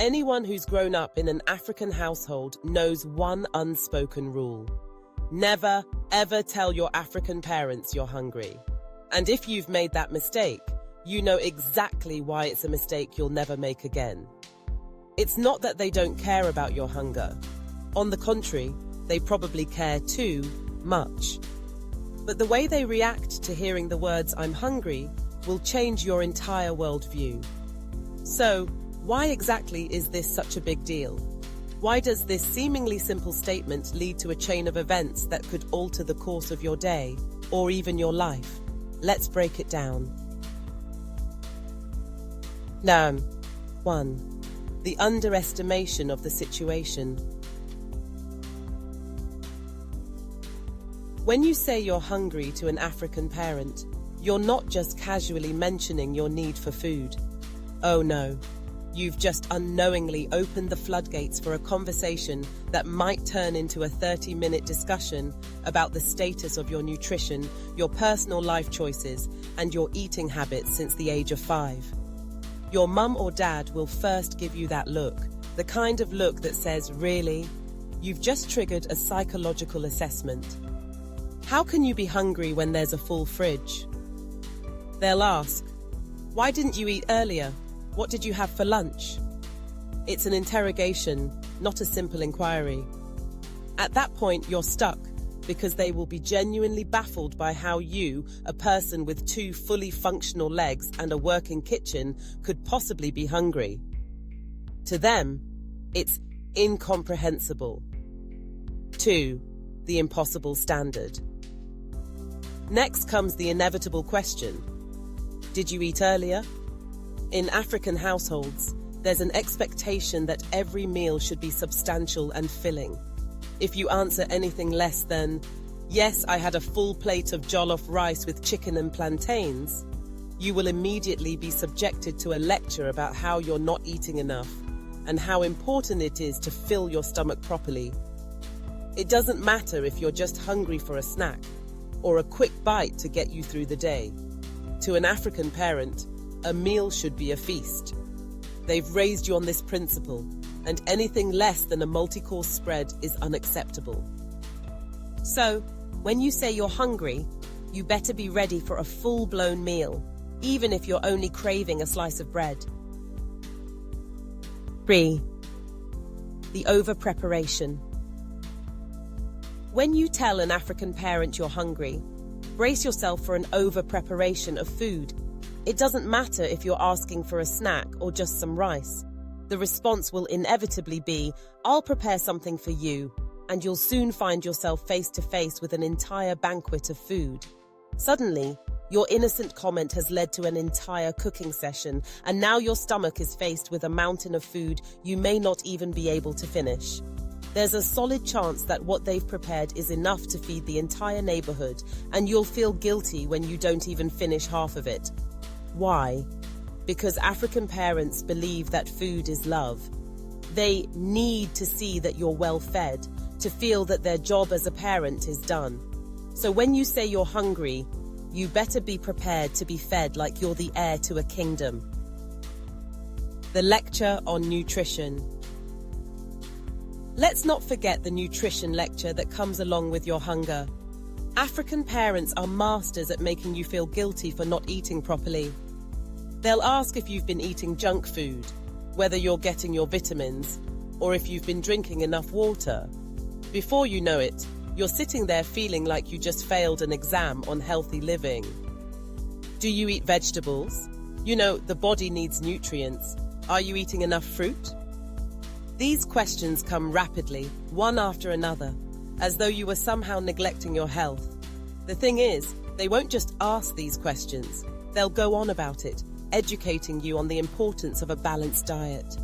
Anyone who's grown up in an African household knows one unspoken rule. Never, ever tell your African parents you're hungry. And if you've made that mistake, you know exactly why it's a mistake you'll never make again. It's not that they don't care about your hunger. On the contrary, they probably care too much. But the way they react to hearing the words "I'm hungry" will change your entire worldview. So, why exactly is this such a big deal? Why does this seemingly simple statement lead to a chain of events that could alter the course of your day, or even your life? Let's break it down. 1. The underestimation of the situation. When you say you're hungry to an African parent, you're not just casually mentioning your need for food. Oh no. You've just unknowingly opened the floodgates for a conversation that might turn into a 30-minute discussion about the status of your nutrition, your personal life choices, and your eating habits since the age of 5. Your mum or dad will first give you that look, the kind of look that says, "Really?" You've just triggered a psychological assessment. How can you be hungry when there's a full fridge? They'll ask, "Why didn't you eat earlier? What did you have for lunch?" It's an interrogation, not a simple inquiry. At that point, you're stuck, because they will be genuinely baffled by how you, a person with 2 fully functional legs and a working kitchen, could possibly be hungry. To them, it's incomprehensible. 2. The impossible standard. Next comes the inevitable question. Did you eat earlier? In African households, there's an expectation that every meal should be substantial and filling. If you answer anything less than, "Yes, I had a full plate of jollof rice with chicken and plantains," you will immediately be subjected to a lecture about how you're not eating enough and how important it is to fill your stomach properly. It doesn't matter if you're just hungry for a snack or a quick bite to get you through the day. To an African parent, a meal should be a feast. They've raised you on this principle, and anything less than a multi-course spread is unacceptable. So, when you say you're hungry, you better be ready for a full-blown meal, even if you're only craving a slice of bread. 3. The over-preparation. When you tell an African parent you're hungry, brace yourself for an over-preparation of food. It doesn't matter if you're asking for a snack or just some rice. The response will inevitably be, "I'll prepare something for you," and you'll soon find yourself face to face with an entire banquet of food. Suddenly, your innocent comment has led to an entire cooking session, and now your stomach is faced with a mountain of food you may not even be able to finish. There's a solid chance that what they've prepared is enough to feed the entire neighborhood, and you'll feel guilty when you don't even finish half of it. Why? Because African parents believe that food is love. They need to see that you're well fed, to feel that their job as a parent is done. So when you say you're hungry, you better be prepared to be fed like you're the heir to a kingdom. The lecture on nutrition. Let's not forget the nutrition lecture that comes along with your hunger. African parents are masters at making you feel guilty for not eating properly. They'll ask if you've been eating junk food, whether you're getting your vitamins, or if you've been drinking enough water. Before you know it, you're sitting there feeling like you just failed an exam on healthy living. Do you eat vegetables? You know, the body needs nutrients. Are you eating enough fruit? These questions come rapidly, one after another, as though you were somehow neglecting your health. The thing is, they won't just ask these questions. They'll go on about it, educating you on the importance of a balanced diet.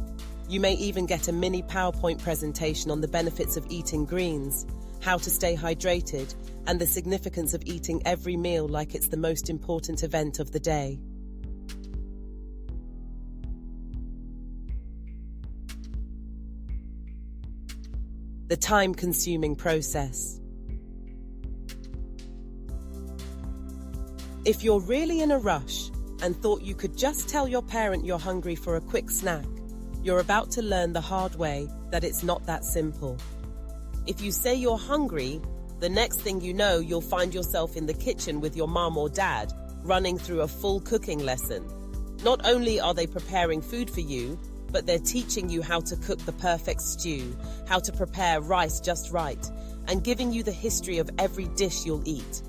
You may even get a mini PowerPoint presentation on the benefits of eating greens, how to stay hydrated, and the significance of eating every meal like it's the most important event of the day. The time-consuming process. If you're really in a rush and thought you could just tell your parent you're hungry for a quick snack, You're about to learn the hard way that it's not that simple. If you say you're hungry, the next thing you know, you'll find yourself in the kitchen with your mom or dad, running through a full cooking lesson. Not only are they preparing food for you, but they're teaching you how to cook the perfect stew, how to prepare rice just right, and giving you the history of every dish you'll eat.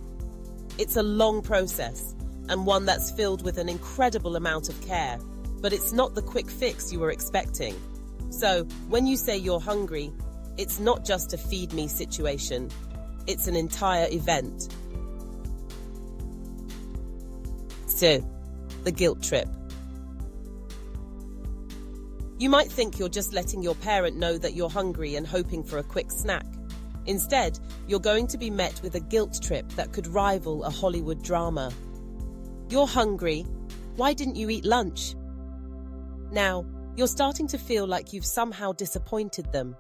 It's a long process, and one that's filled with an incredible amount of care, but it's not the quick fix you were expecting. So, when you say you're hungry, it's not just a feed me situation, it's an entire event. So, the guilt trip. You might think you're just letting your parent know that you're hungry and hoping for a quick snack. Instead, you're going to be met with a guilt trip that could rival a Hollywood drama. You're hungry. Why didn't you eat lunch? Now, you're starting to feel like you've somehow disappointed them.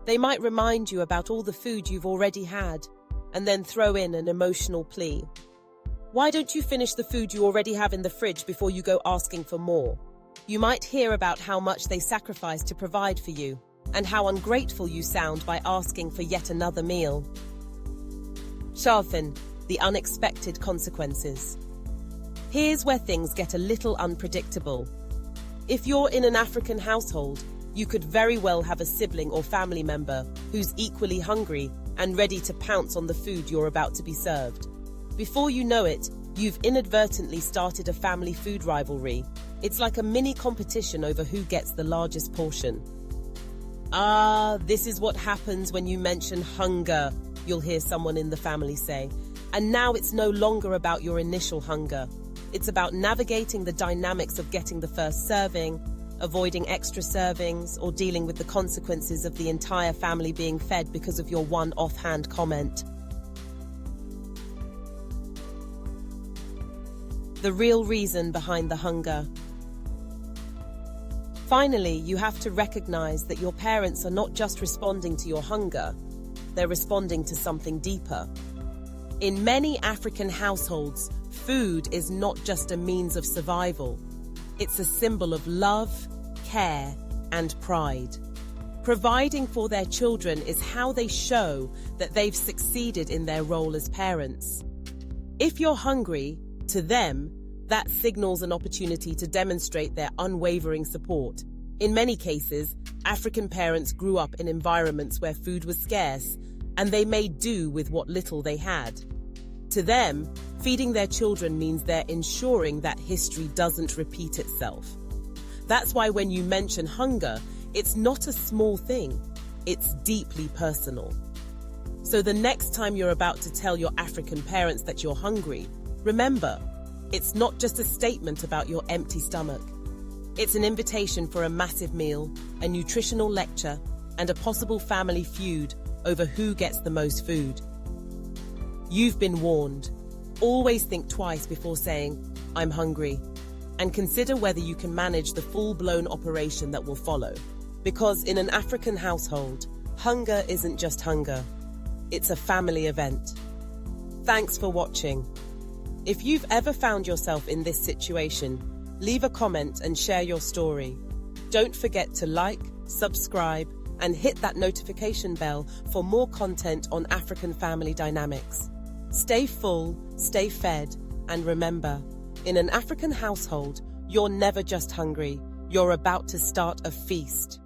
They might remind you about all the food you've already had, and then throw in an emotional plea. Why don't you finish the food you already have in the fridge before you go asking for more? You might hear about how much they sacrifice to provide for you, and how ungrateful you sound by asking for yet another meal. Sharpen the unexpected consequences. Here's where things get a little unpredictable. If you're in an African household, you could very well have a sibling or family member who's equally hungry and ready to pounce on the food you're about to be served. Before you know it, you've inadvertently started a family food rivalry. It's like a mini competition over who gets the largest portion. This is what happens when you mention hunger, you'll hear someone in the family say. And now it's no longer about your initial hunger. It's about navigating the dynamics of getting the first serving, avoiding extra servings, or dealing with the consequences of the entire family being fed because of your one offhand comment. The real reason behind the hunger. Finally, you have to recognize that your parents are not just responding to your hunger, they're responding to something deeper. In many African households, food is not just a means of survival. It's a symbol of love, care, and pride. Providing for their children is how they show that they've succeeded in their role as parents. If you're hungry, to them, that signals an opportunity to demonstrate their unwavering support. In many cases, African parents grew up in environments where food was scarce, and they made do with what little they had. To them, feeding their children means they're ensuring that history doesn't repeat itself. That's why when you mention hunger, it's not a small thing, it's deeply personal. So the next time you're about to tell your African parents that you're hungry, remember, it's not just a statement about your empty stomach. It's an invitation for a massive meal, a nutritional lecture, and a possible family feud over who gets the most food. You've been warned. Always think twice before saying, "I'm hungry," and consider whether you can manage the full-blown operation that will follow. Because in an African household, hunger isn't just hunger. It's a family event. Thanks for watching. If you've ever found yourself in this situation, leave a comment and share your story. Don't forget to like, subscribe, and hit that notification bell for more content on African family dynamics. Stay full, stay fed, and remember, in an African household, you're never just hungry, you're about to start a feast.